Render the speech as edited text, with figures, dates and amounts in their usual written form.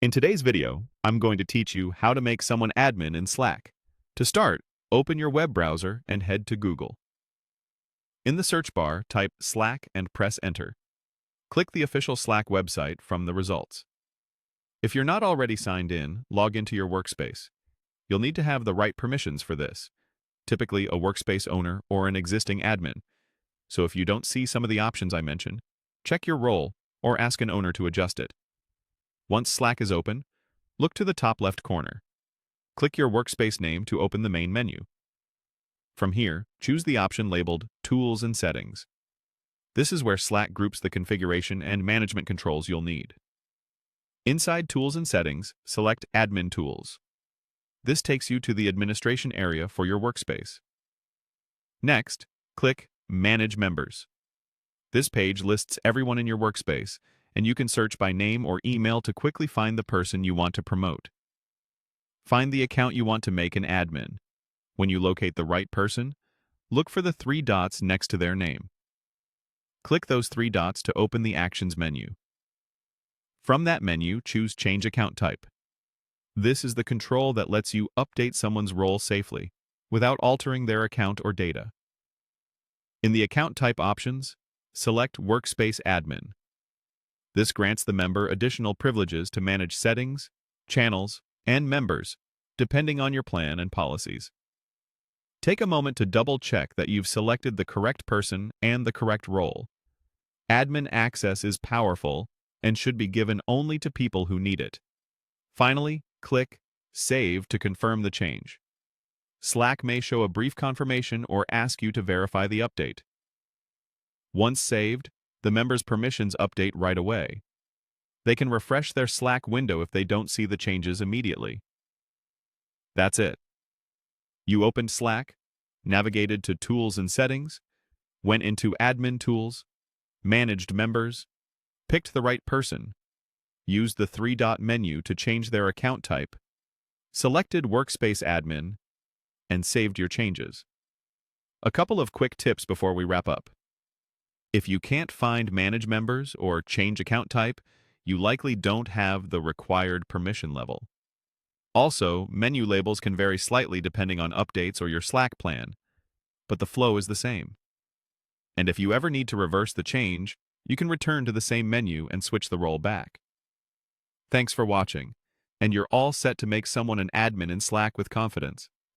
In today's video, I'm going to teach you how to make someone admin in Slack. To start, open your web browser and head to Google. In the search bar, type Slack and press Enter. Click the official Slack website from the results. If you're not already signed in, log into your Workspace. You'll need to have the right permissions for this, typically a Workspace owner or an existing admin. So if you don't see some of the options I mentioned, check your role or ask an owner to adjust it. Once Slack is open, look to the top left corner. Click your Workspace name to open the main menu. From here, choose the option labeled Tools and Settings. This is where Slack groups the configuration and management controls you'll need. Inside Tools and Settings, select Admin Tools. This takes you to the administration area for your workspace. Next, click Manage Members. This page lists everyone in your workspace, and you can search by name or email to quickly find the person you want to promote. Find the account you want to make an admin. When you locate the right person, look for the three dots next to their name. Click those three dots to open the Actions menu. From that menu, choose Change Account Type. This is the control that lets you update someone's role safely, without altering their account or data. In the Account Type options, select Workspace Admin. This grants the member additional privileges to manage settings, channels, and members, depending on your plan and policies. Take a moment to double-check that you've selected the correct person and the correct role. Admin access is powerful and should be given only to people who need it. Finally, click Save to confirm the change. Slack may show a brief confirmation or ask you to verify the update. Once saved, the members' permissions update right away. They can refresh their Slack window if they don't see the changes immediately. That's it. You opened Slack, navigated to Tools and Settings, went into Admin Tools, managed members, picked the right person, used the three-dot menu to change their account type, selected Workspace Admin, and saved your changes. A couple of quick tips before we wrap up. If you can't find Manage Members or Change Account Type, you likely don't have the required permission level. Also, menu labels can vary slightly depending on updates or your Slack plan, but the flow is the same. And if you ever need to reverse the change, you can return to the same menu and switch the role back. Thanks for watching, and you're all set to make someone an admin in Slack with confidence.